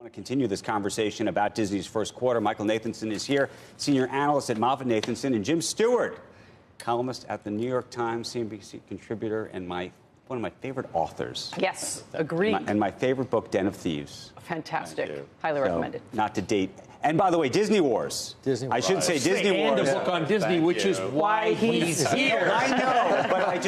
To continue this conversation about Disney's first quarter, Michael Nathanson is here, senior analyst at MoffettNathanson, and Jim Stewart, columnist at the New York Times, CNBC contributor, and one of my favorite authors. Yes, agreed. And my favorite book, Den of Thieves. Fantastic. Highly recommended. Not to date. And by the way, Disney Wars. I should say Disney Wars. And a book on Disney, which is why he's here. I know, but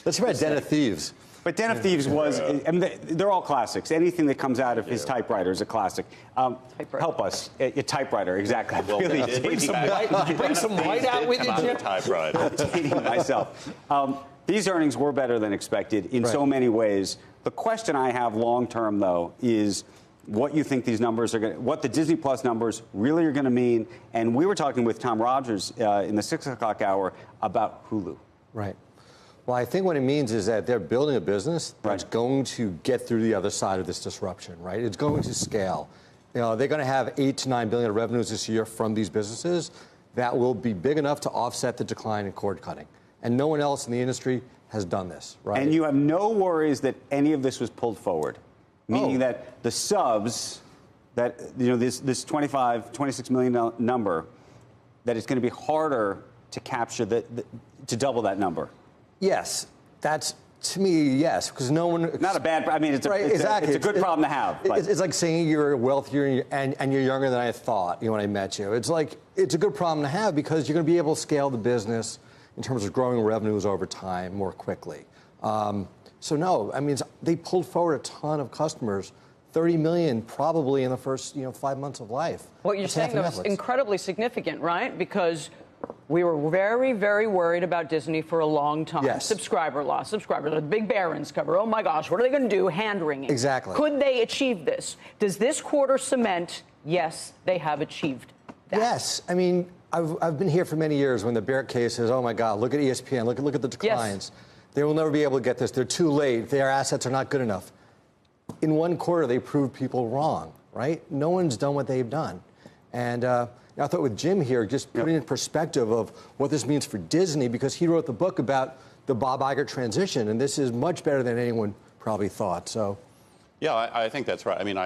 Let's read Den of Thieves. But Den of Thieves was, I mean, they're all classics. Anything that comes out of his typewriter is a classic. Help us. A typewriter, exactly. Well, really, bring some white out with you, Jim? Typewriter. I'm dating myself. These earnings were better than expected in so many ways. The question I have long term, though, is what you think these numbers are going to, what the Disney Plus numbers really are going to mean. And we were talking with Tom Rogers in the 6 o'clock hour about Hulu. Right. Well, I think what it means is that they're building a business that's going to get through the other side of this disruption, right? It's going to scale. You know, they're going to have $8 to $9 billion of revenues this year from these businesses that will be big enough to offset the decline in cord cutting. And no one else in the industry has done this, right? And you have no worries that any of this was pulled forward, meaning that the subs, that, you know, this 26 million number, that it's going to be harder to capture to double that number. Yes, that's, to me, yes, because no one... Not a bad... I mean, it's a good problem to have. It's like saying you're wealthier and you're younger than I thought, you know, when I met you. It's like, it's a good problem to have because you're going to be able to scale the business in terms of growing revenues over time more quickly. So, no, I mean, they pulled forward a ton of customers, 30 million probably in the first, 5 months of life. What you're saying, though, is incredibly significant, right? Because we were very, very worried about Disney for a long time. Yes. Subscriber loss, the big Barron's cover. Oh, my gosh, what are they going to do? Hand-wringing. Exactly. Could they achieve this? Does this quarter cement, yes, they have achieved that? Yes. I mean, I've been here for many years when the bear case says, oh, my God, look at ESPN, look at the declines. Yes. They will never be able to get this. They're too late. Their assets are not good enough. In one quarter, they proved people wrong, right? No one's done what they've done. And I thought with Jim here, just putting in perspective of what this means for Disney, because he wrote the book about the Bob Iger transition, and this is much better than anyone probably thought. So, yeah, I think that's right. I mean,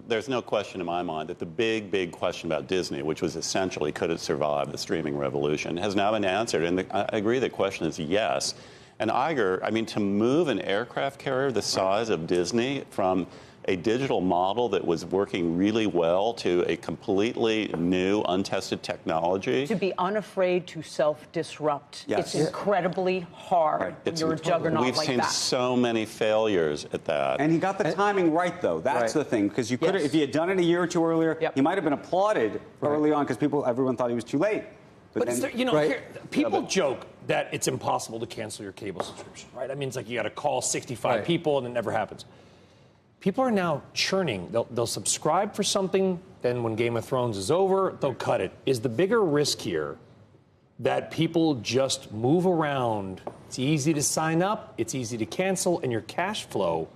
there's no question in my mind that the big question about Disney, which was essentially could it survive the streaming revolution, has now been answered. And I agree the question is yes. And Iger, I mean, to move an aircraft carrier the size of Disney from a digital model that was working really well to a completely new, untested technology. To be unafraid to self-disrupt. Yes. It's incredibly hard when you're a juggernaut like that. We've seen so many failures at that. And he got the timing right, though. That's the thing. Because you could, if he had done it a year or two earlier, he might have been applauded early on because everyone thought he was too late. But people joke that it's impossible to cancel your cable subscription, right? I mean, it's like you got to call 65 people and it never happens. People are now churning. They'll subscribe for something, then when Game of Thrones is over, they'll cut it. Is the bigger risk here that people just move around? It's easy to sign up, it's easy to cancel, and your cash flow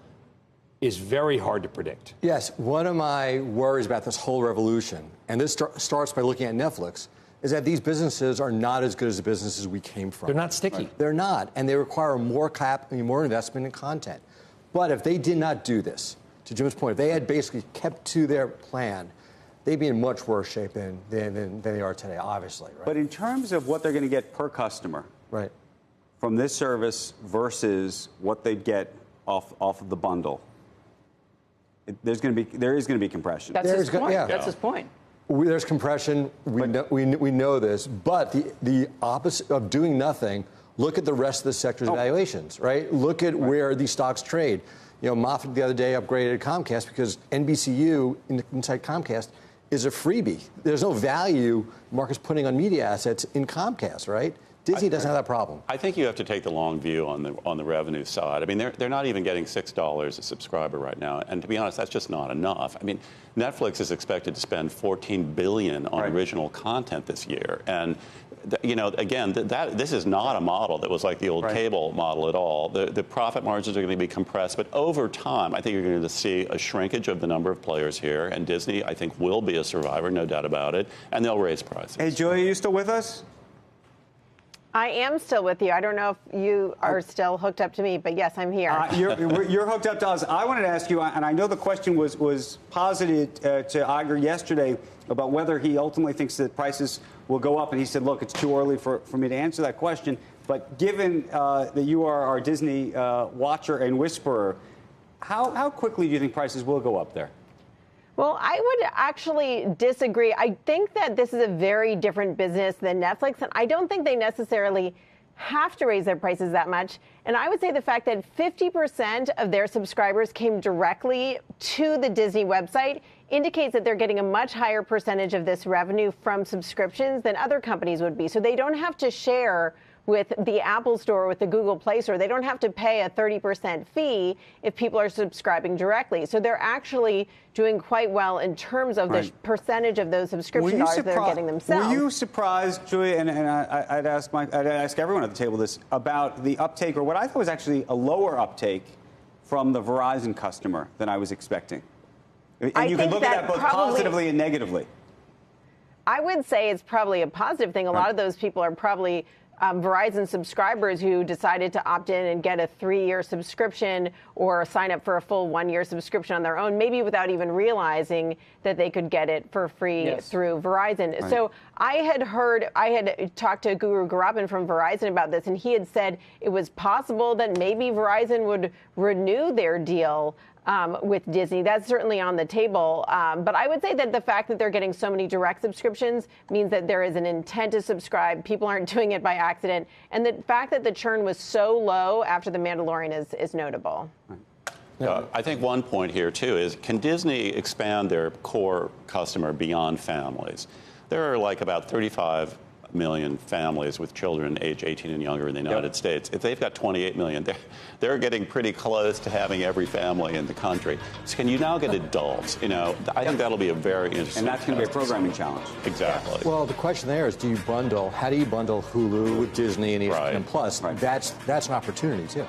is very hard to predict. Yes, one of my worries about this whole revolution, and this starts by looking at Netflix, is that these businesses are not as good as the businesses we came from. They're not sticky. They're not, and they require more investment in content. But if they did not do this, to Jim's point, if they had basically kept to their plan, they'd be in much worse shape than they are today, obviously. Right? But in terms of what they're going to get per customer from this service versus what they'd get off of the bundle, there is going to be compression. That's his point. That's his point. There's compression. We know this. But the opposite of doing nothing, look at the rest of the sector's valuations, right? Look at where these stocks trade. You know, Moffett the other day upgraded Comcast because NBCU inside Comcast is a freebie. There's no value market's putting on media assets in Comcast, right? Disney doesn't have that problem. I think you have to take the long view on the revenue side. I mean, they're not even getting $6 a subscriber right now, and to be honest, that's just not enough. I mean, Netflix is expected to spend $14 billion on original content this year, and again, this is not a model that was like the old cable model at all. The profit margins are going to be compressed, but over time, I think you're going to see a shrinkage of the number of players here, and Disney, I think, will be a survivor, no doubt about it, and they'll raise prices. Hey, Julia, are you still with us? I am still with you. I don't know if you are still hooked up to me, but yes, I'm here. You're hooked up to us. I wanted to ask you, and I know the question was posited to Iger yesterday about whether he ultimately thinks that prices will go up, and he said, look, it's too early for me to answer that question. But given that you are our Disney watcher and whisperer, how quickly do you think prices will go up there? Well, I would actually disagree. I think that this is a very different business than Netflix, and I don't think they necessarily have to raise their prices that much. And I would say the fact that 50% of their subscribers came directly to the Disney website indicates that they're getting a much higher percentage of this revenue from subscriptions than other companies would be. So they don't have to share with the Apple Store, with the Google Play Store. They don't have to pay a 30% fee if people are subscribing directly. So they're actually doing quite well in terms of the percentage of those subscription dollars they're getting themselves. Were you surprised, Julia, and I'd ask everyone at the table this, about the uptake, or what I thought was actually a lower uptake from the Verizon customer than I was expecting? And you can look at that both positively and negatively. I would say it's probably a positive thing. A lot of those people are probably Verizon subscribers who decided to opt in and get a 3-year subscription or sign up for a full 1-year subscription on their own, maybe without even realizing that they could get it for free through Verizon. Right. So I had talked to Guru Garapan from Verizon about this, and he had said it was possible that maybe Verizon would renew their deal with Disney. That's certainly on the table. But I would say that the fact that they're getting so many direct subscriptions means that there is an intent to subscribe. People aren't doing it by accident. And the fact that the churn was so low after The Mandalorian is notable. I think one point here, too, is can Disney expand their core customer beyond families? There are like about 35 million families with children age 18 and younger in the United States. If they've got 28 million, they're getting pretty close to having every family in the country. So can you now get adults? You know, I think that'll be a very interesting. And that's going to be a programming challenge. Exactly. Well, the question there is, how do you bundle Hulu with Disney and ESPN Plus? That's an opportunity, too.